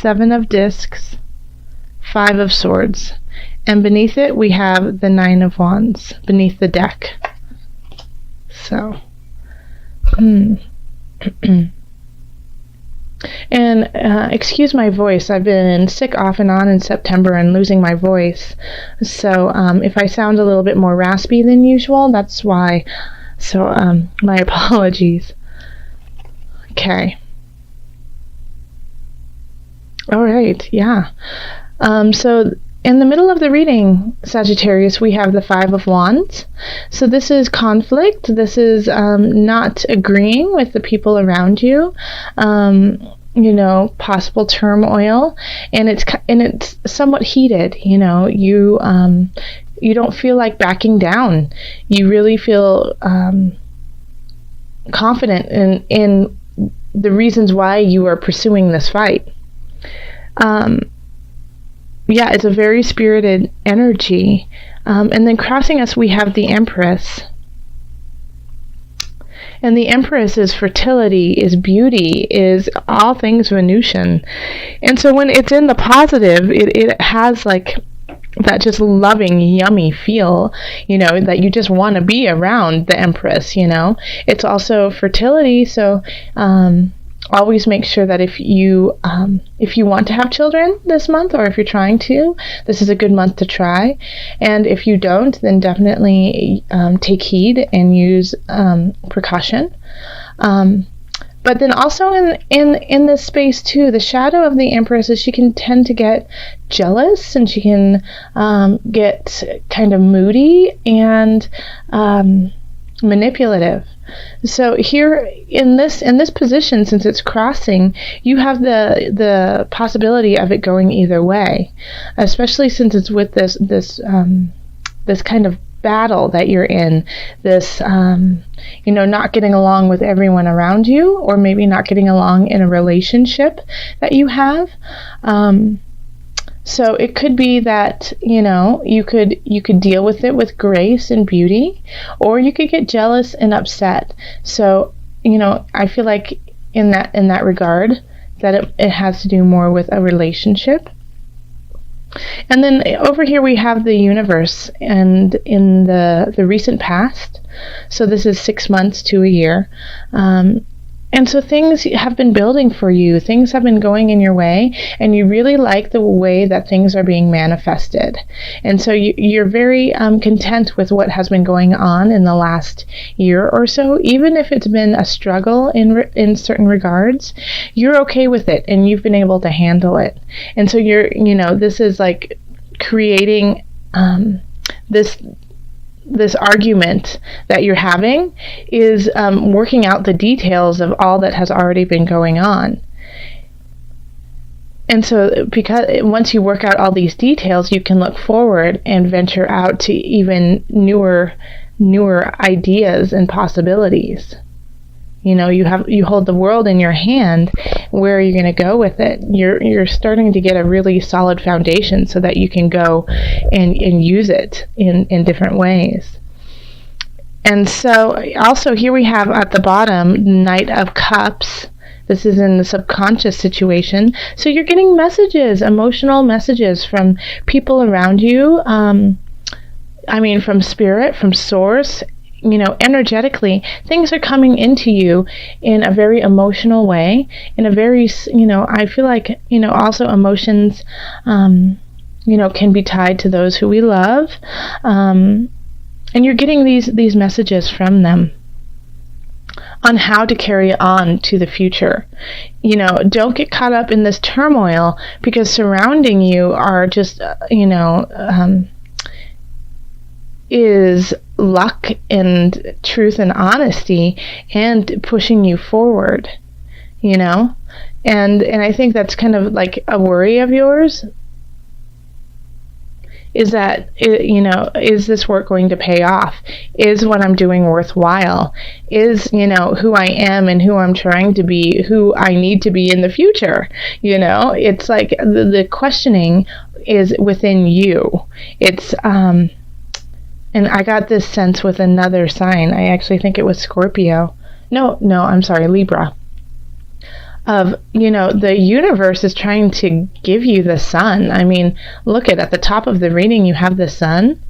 Seven of Discs, Five of Swords. And beneath it, we have the Nine of Wands, beneath the deck. So, and excuse my voice. I've been sick off and on in September and losing my voice. So, if I sound a little bit more raspy than usual, that's why. So, my apologies. Okay. All right, yeah. So in the middle of the reading, Sagittarius, we have the Five of Wands. So this is conflict. This is not agreeing with the people around you. Possible turmoil, and it's somewhat heated. You don't feel like backing down. You really feel confident in the reasons why you are pursuing this fight. It's a very spirited energy. And then crossing us, we have the Empress. And the Empress is fertility, is beauty, is all things Venusian. And so when it's in the positive, it has like that just loving, yummy feel, that you just want to be around the Empress, It's also fertility, so always make sure that if you want to have children this month, or if you're trying to, this is a good month to try. And if you don't, then definitely take heed and use precaution. But then also in this space too, the shadow of the Empress is she can tend to get jealous, and she can get kind of moody and manipulative. So here in this position, since it's crossing, you have the possibility of it going either way, especially since it's with this kind of battle that you're in, this not getting along with everyone around you, or maybe not getting along in a relationship that you have. So it could be that, you could deal with it with grace and beauty, or you could get jealous and upset. So, I feel like in that regard, that it has to do more with a relationship. And then over here we have the universe, and in the recent past, so this is 6 months to a year, and so things have been building for you, things have been going in your way, and you really like the way that things are being manifested. And so you're very content with what has been going on in the last year or so, even if it's been a struggle in certain regards, you're okay with it, and you've been able to handle it. And so this is like creating this argument that you're having is working out the details of all that has already been going on. And so because once you work out all these details, you can look forward and venture out to even newer ideas and possibilities. You hold the world in your hand. Where are you going to go with it? You're starting to get a really solid foundation so that you can go and use it in different ways. And so also here we have at the bottom, Knight of Cups. This is in the subconscious situation. So you're getting messages, emotional messages from people around you. From spirit, from source. Energetically, things are coming into you in a very emotional way, in a very, I feel like, also emotions, can be tied to those who we love. And you're getting these messages from them on how to carry on to the future. Don't get caught up in this turmoil, because surrounding you are just, is luck and truth and honesty, and pushing you forward, and I think that's kind of like a worry of yours, is that, is this work going to pay off? Is what I'm doing worthwhile? Is, who I am and who I'm trying to be, who I need to be in the future? It's like the questioning is within you. It's, and I got this sense with another sign. I actually think it was Scorpio. No, I'm sorry, Libra. the universe is trying to give you the sun. I mean, look at the top of the reading, you have the sun.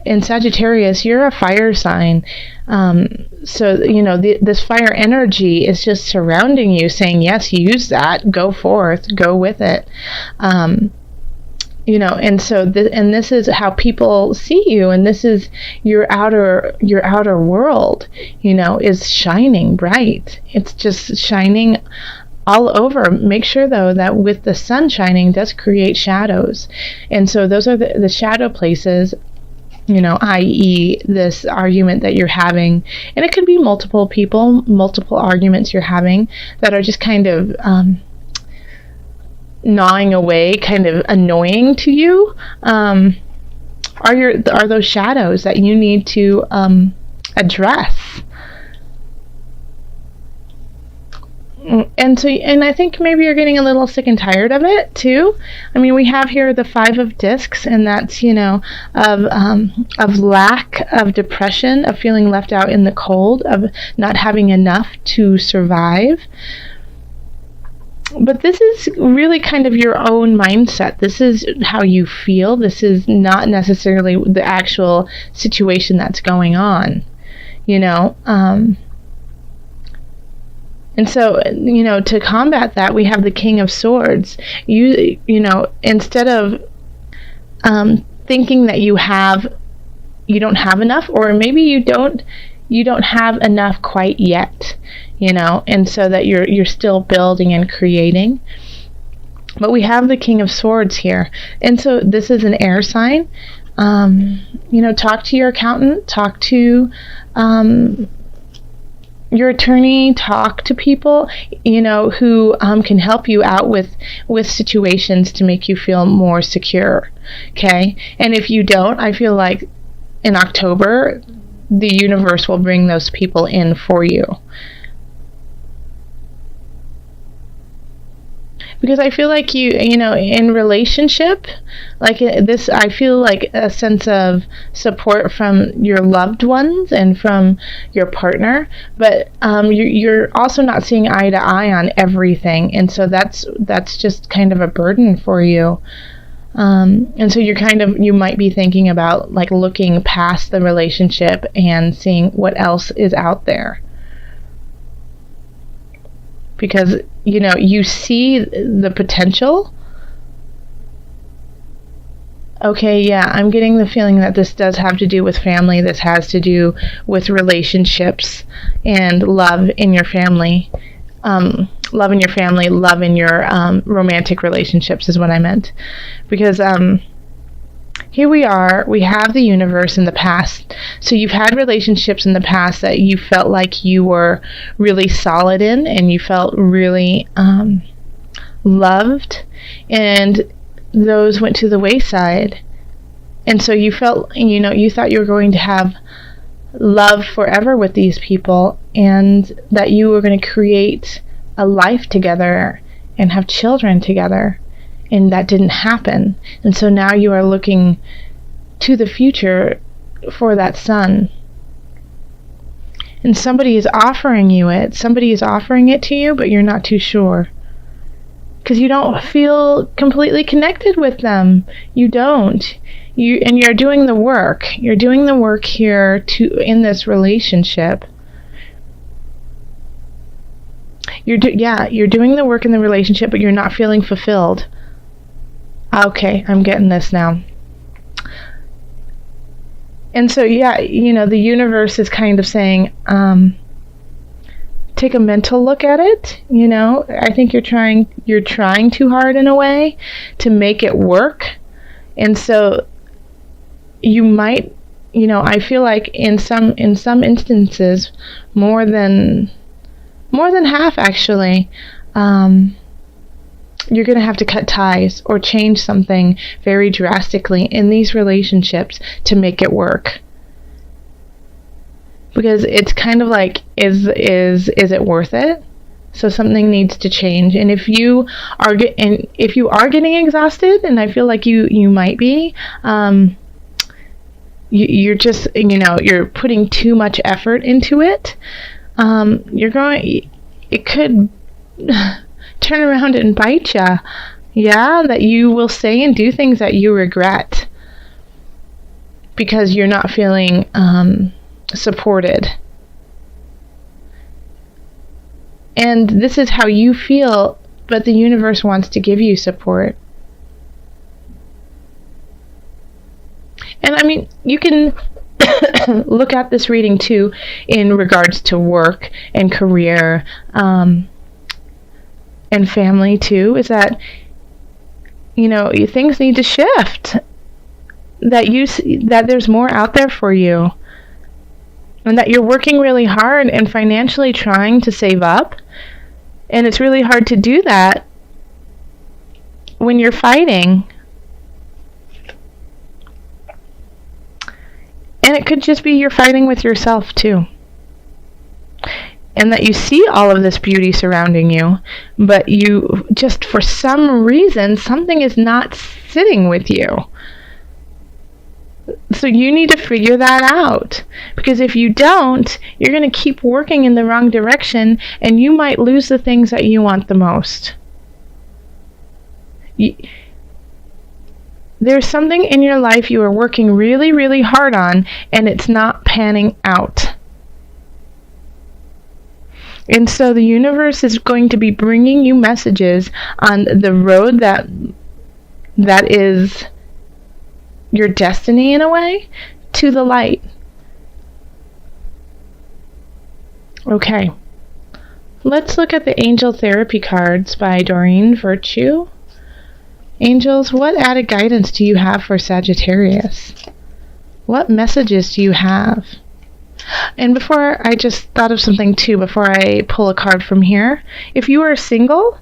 In Sagittarius, you're a fire sign. So, this fire energy is just surrounding you, saying, yes, use that, go forth, go with it. And so, this is how people see you, and this is your outer world, is shining bright. It's just shining all over. Make sure, though, that with the sun shining does create shadows. And so those are the shadow places, i.e. this argument that you're having. And it could be multiple people, multiple arguments you're having that are just kind of gnawing away, kind of annoying to you. Are those shadows that you need to address? And I think maybe you're getting a little sick and tired of it too. I mean, we have here the 5 of discs, and that's of lack, of depression, of feeling left out in the cold, of not having enough to survive. But this is really kind of your own mindset. This is how you feel. This is not necessarily the actual situation that's going on, And so, to combat that, we have the King of Swords. Instead of thinking that you don't have enough, or maybe you don't have enough quite yet, and so that you're still building and creating. But we have the King of Swords here, and so this is an air sign. Talk to your accountant, talk to your attorney, talk to people, who can help you out with situations to make you feel more secure. Okay? And if you don't, I feel like in October, the universe will bring those people in for you. Because I feel like in relationship, like this, I feel like a sense of support from your loved ones and from your partner, but you're also not seeing eye to eye on everything, and so that's just kind of a burden for you. And so you might be thinking about like looking past the relationship and seeing what else is out there. Because, you see the potential. Okay, yeah, I'm getting the feeling that this does have to do with family. This has to do with relationships and love in your family. Love in your family, love in your romantic relationships is what I meant. Because here we have the universe in the past. So you've had relationships in the past that you felt like you were really solid in, and you felt really loved, and those went to the wayside. And so you felt, you thought you were going to have love forever with these people, and that you were going to create a life together and have children together. And that didn't happen. And so now you are looking to the future for that son. And somebody is offering you it. Somebody is offering it to you, but you're not too sure. Because you don't feel completely connected with them. You don't. You're doing the work. You're doing the work here in this relationship. You're doing the work in the relationship, but you're not feeling fulfilled. Okay, I'm getting this now. And so, the universe is kind of saying, take a mental look at it. I think you're trying too hard in a way to make it work. And so you might, I feel like in some instances, more than half actually, you're going to have to cut ties or change something very drastically in these relationships to make it work. Because it's kind of like, is it worth it? So something needs to change. And if you are getting exhausted, and I feel like you might be, you're just, you're putting too much effort into it. It could turn around and bite you. Yeah, that you will say and do things that you regret because you're not feeling supported. And this is how you feel, but the universe wants to give you support. And I mean, you can look at this reading too in regards to work and career and family too, is that, things need to shift. That there's more out there for you. And that you're working really hard and financially trying to save up. And it's really hard to do that when you're fighting. And it could just be you're fighting with yourself too. And that you see all of this beauty surrounding you, but you just, for some reason, something is not sitting with you. So you need to figure that out. Because if you don't, you're going to keep working in the wrong direction, and you might lose the things that you want the most. There's something in your life you are working really, really hard on, and it's not panning out. And so the universe is going to be bringing you messages on the road that is your destiny, in a way, to the light. Okay. Let's look at the Angel Therapy cards by Doreen Virtue. Angels, what added guidance do you have for Sagittarius? What messages do you have? And before, I just thought of something too, before I pull a card from here. If you are single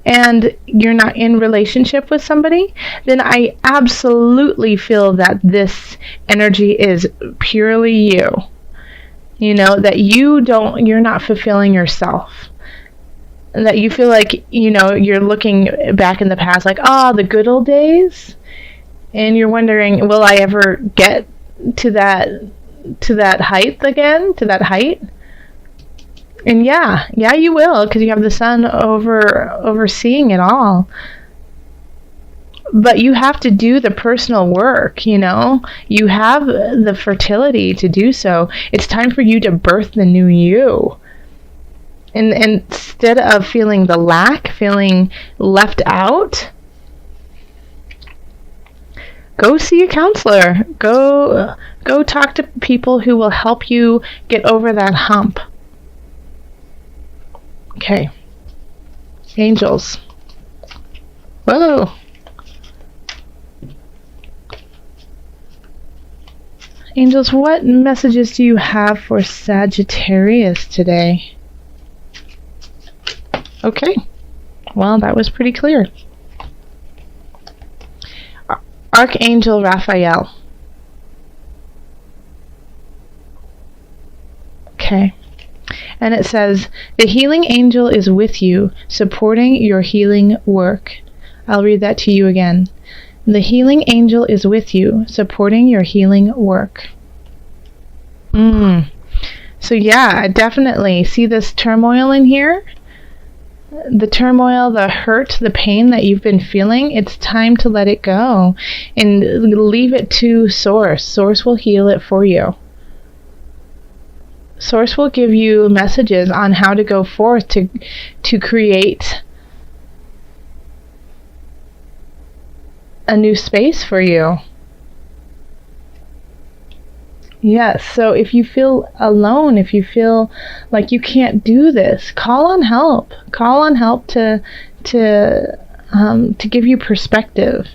and you're not in relationship with somebody, then I absolutely feel that this energy is purely you. That you're not fulfilling yourself. That you feel like, you're looking back in the past like, the good old days. And you're wondering, will I ever get to that height again, to that height? And yeah, you will, because you have the sun overseeing it all. But you have to do the personal work, You have the fertility to do so. It's time for you to birth the new you. And instead of feeling the lack, feeling left out, go see a counselor. Go talk to people who will help you get over that hump. Okay. Angels. Whoa. Angels, what messages do you have for Sagittarius today? Okay. Well, that was pretty clear. Archangel Raphael. Okay. And it says, the healing angel is with you, supporting your healing work. I'll read that to you again. The healing angel is with you, supporting your healing work. So yeah, I definitely see this turmoil in here. The turmoil, the hurt, the pain that you've been feeling, it's time to let it go and leave it to Source. Source will heal it for you. Source will give you messages on how to go forth to create a new space for you. Yes, so if you feel alone, if you feel like you can't do this, call on help. Call on help to give you perspective.